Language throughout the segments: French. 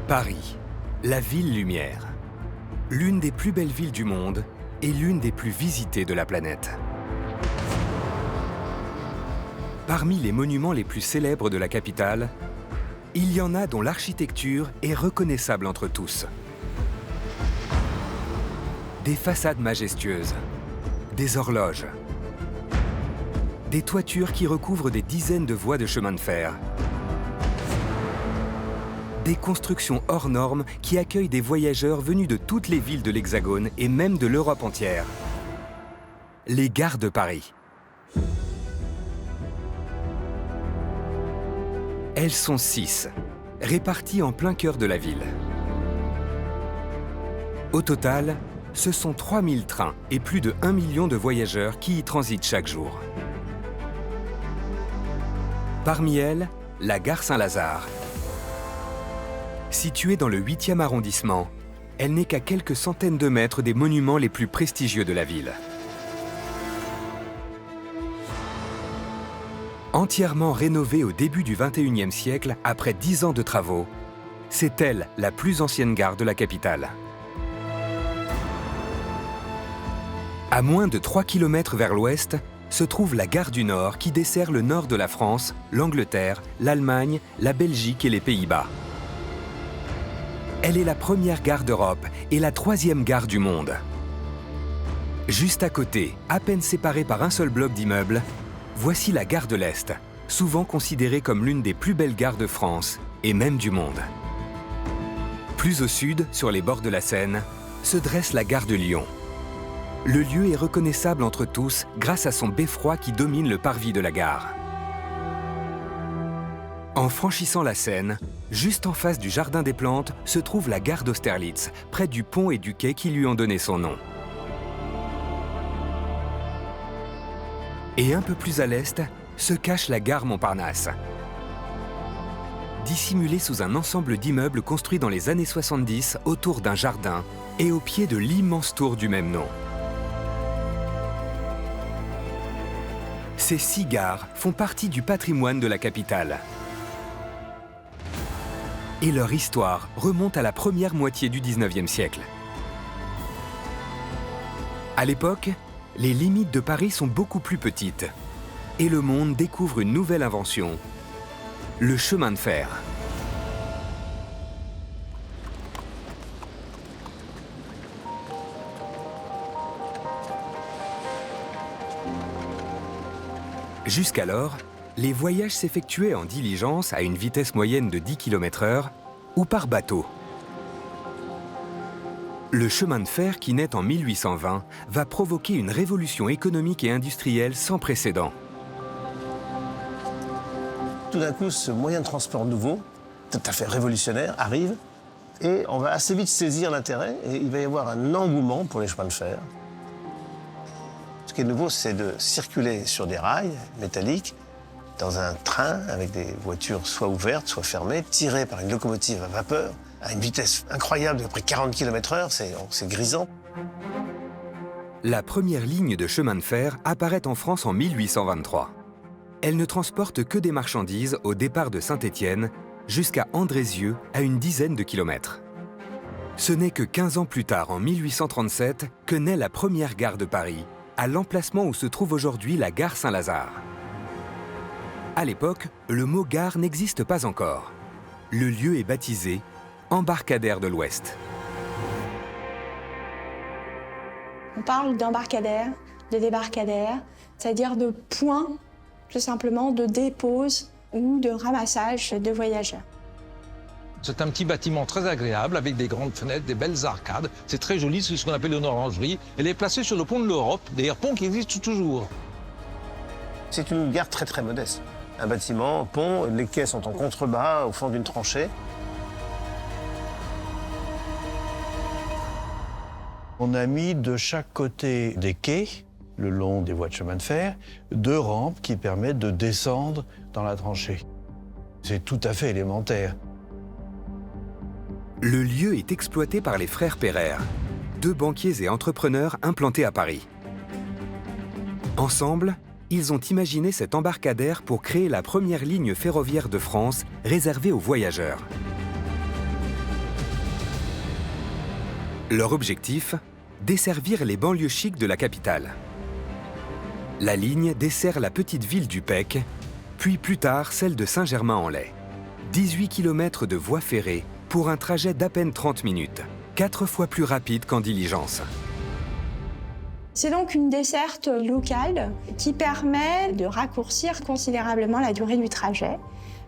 Paris, la ville lumière. L'une des plus belles villes du monde et l'une des plus visitées de la planète. Parmi les monuments les plus célèbres de la capitale, il y en a dont l'architecture est reconnaissable entre tous. Des façades majestueuses, des horloges, des toitures qui recouvrent des dizaines de voies de chemin de fer, des constructions hors normes qui accueillent des voyageurs venus de toutes les villes de l'Hexagone et même de l'Europe entière. Les gares de Paris. Elles sont 6, réparties en plein cœur de la ville. Au total, ce sont 3000 trains et plus de 1 million de voyageurs qui y transitent chaque jour. Parmi elles, la gare Saint-Lazare. Située dans le 8e arrondissement, elle n'est qu'à quelques centaines de mètres des monuments les plus prestigieux de la ville. Entièrement rénovée au début du XXIe siècle après 10 ans de travaux, c'est elle la plus ancienne gare de la capitale. À moins de 3 km vers l'ouest, se trouve la gare du Nord qui dessert le nord de la France, l'Angleterre, l'Allemagne, la Belgique et les Pays-Bas. Elle est la première gare d'Europe et la 3e gare du monde. Juste à côté, à peine séparée par un seul bloc d'immeubles, voici la gare de l'Est, souvent considérée comme l'une des plus belles gares de France et même du monde. Plus au sud, sur les bords de la Seine, se dresse la gare de Lyon. Le lieu est reconnaissable entre tous grâce à son beffroi qui domine le parvis de la gare. En franchissant la Seine, juste en face du Jardin des Plantes, se trouve la gare d'Austerlitz, près du pont et du quai qui lui ont donné son nom. Et un peu plus à l'est, se cache la gare Montparnasse. Dissimulée sous un ensemble d'immeubles construits dans les années 70 autour d'un jardin et au pied de l'immense tour du même nom. Ces 6 gares font partie du patrimoine de la capitale. Et leur histoire remonte à la première moitié du XIXe siècle. À l'époque, les limites de Paris sont beaucoup plus petites et le monde découvre une nouvelle invention, le chemin de fer. Jusqu'alors, les voyages s'effectuaient en diligence à une vitesse moyenne de 10 km/h ou par bateau. Le chemin de fer qui naît en 1820 va provoquer une révolution économique et industrielle sans précédent. Tout d'un coup, ce moyen de transport nouveau, tout à fait révolutionnaire, arrive et on va assez vite saisir l'intérêt et il va y avoir un engouement pour les chemins de fer. Ce qui est nouveau, c'est de circuler sur des rails métalliques dans un train avec des voitures soit ouvertes, soit fermées, tirées par une locomotive à vapeur à une vitesse incroyable d'à peu près 40 km/h, c'est grisant. La première ligne de chemin de fer apparaît en France en 1823. Elle ne transporte que des marchandises au départ de Saint-Étienne jusqu'à Andrézieux à une dizaine de kilomètres. Ce n'est que 15 ans plus tard, en 1837, que naît la première gare de Paris, à l'emplacement où se trouve aujourd'hui la gare Saint-Lazare. À l'époque, le mot gare n'existe pas encore. Le lieu est baptisé Embarcadère de l'Ouest. On parle d'embarcadère, de débarcadère, c'est-à-dire de points, tout simplement, de dépose ou de ramassage de voyageurs. C'est un petit bâtiment très agréable avec des grandes fenêtres, des belles arcades. C'est très joli, c'est ce qu'on appelle une orangerie. Elle est placée sur le pont de l'Europe, d'ailleurs pont qui existe toujours. C'est une gare très très modeste. Un bâtiment, un pont, les quais sont en contrebas, au fond d'une tranchée. On a mis de chaque côté des quais, le long des voies de chemin de fer, 2 rampes qui permettent de descendre dans la tranchée. C'est tout à fait élémentaire. Le lieu est exploité par les frères Pereire, 2 banquiers et entrepreneurs implantés à Paris. Ensemble, ils ont imaginé cet embarcadère pour créer la première ligne ferroviaire de France réservée aux voyageurs. Leur objectif, desservir les banlieues chics de la capitale. La ligne dessert la petite ville du Pec, puis plus tard celle de Saint-Germain-en-Laye. 18 km de voies ferrées pour un trajet d'à peine 30 minutes, 4 fois plus rapide qu'en diligence. C'est donc une desserte locale qui permet de raccourcir considérablement la durée du trajet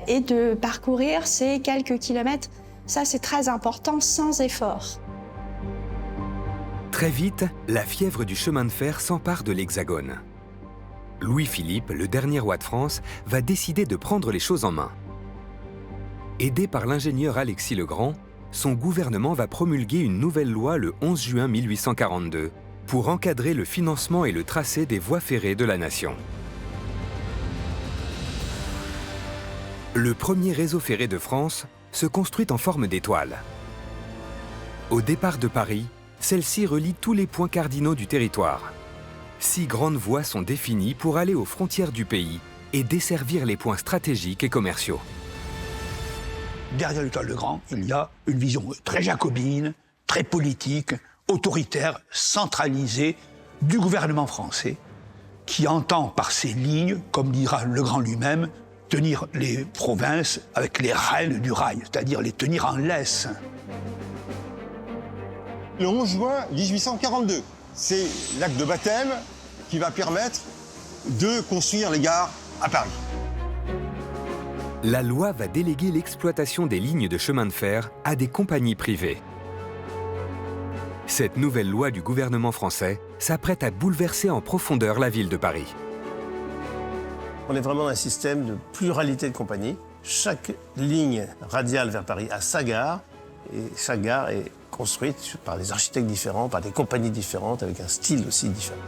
et de parcourir ces quelques kilomètres. Ça, c'est très important, sans effort. Très vite, la fièvre du chemin de fer s'empare de l'Hexagone. Louis-Philippe, le dernier roi de France, va décider de prendre les choses en main. Aidé par l'ingénieur Alexis le Grand, son gouvernement va promulguer une nouvelle loi le 11 juin 1842 pour encadrer le financement et le tracé des voies ferrées de la nation. Le premier réseau ferré de France se construit en forme d'étoile. Au départ de Paris, celle-ci relie tous les points cardinaux du territoire. 6 grandes voies sont définies pour aller aux frontières du pays et desservir les points stratégiques et commerciaux. Derrière l'étoile de Grand, il y a une vision très jacobine, très politique, autoritaire, centralisée du gouvernement français qui entend par ces lignes, comme dira le Grand lui-même, tenir les provinces avec les rênes du rail, c'est-à-dire les tenir en laisse. Le 11 juin 1842, c'est l'acte de baptême qui va permettre de construire les gares à Paris. La loi va déléguer l'exploitation des lignes de chemin de fer à des compagnies privées. Cette nouvelle loi du gouvernement français s'apprête à bouleverser en profondeur la ville de Paris. On est vraiment dans un système de pluralité de compagnies. Chaque ligne radiale vers Paris a sa gare, et chaque gare est construite par des architectes différents, par des compagnies différentes, avec un style aussi différent.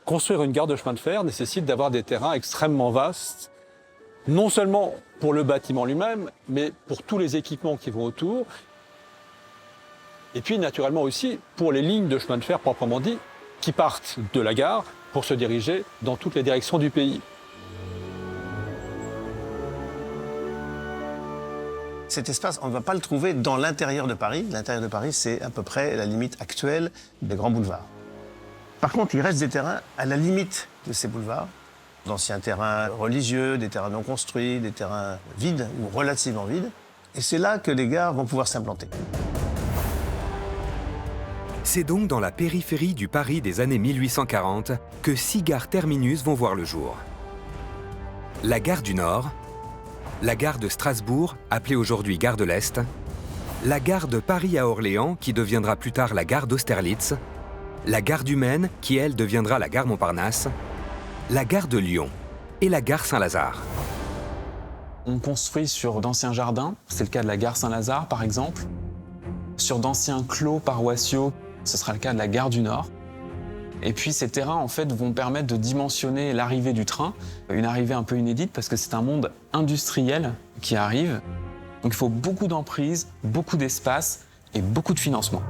Construire une gare de chemin de fer nécessite d'avoir des terrains extrêmement vastes, non seulement pour le bâtiment lui-même, mais pour tous les équipements qui vont autour. Et puis, naturellement aussi, pour les lignes de chemin de fer proprement dit, qui partent de la gare pour se diriger dans toutes les directions du pays. Cet espace, on ne va pas le trouver dans l'intérieur de Paris. L'intérieur de Paris, c'est à peu près la limite actuelle des grands boulevards. Par contre, il reste des terrains à la limite de ces boulevards. D'anciens terrains religieux, des terrains non construits, des terrains vides ou relativement vides. Et c'est là que les gares vont pouvoir s'implanter. C'est donc dans la périphérie du Paris des années 1840 que 6 gares terminus vont voir le jour. La gare du Nord, la gare de Strasbourg, appelée aujourd'hui gare de l'Est, la gare de Paris à Orléans, qui deviendra plus tard la gare d'Austerlitz, la gare du Maine, qui elle deviendra la gare Montparnasse, la gare de Lyon et la gare Saint-Lazare. On construit sur d'anciens jardins, c'est le cas de la gare Saint-Lazare par exemple, sur d'anciens clos paroissiaux, ce sera le cas de la gare du Nord. Et puis ces terrains en fait vont permettre de dimensionner l'arrivée du train, une arrivée un peu inédite parce que c'est un monde industriel qui arrive. Donc il faut beaucoup d'emprise, beaucoup d'espace et beaucoup de financement.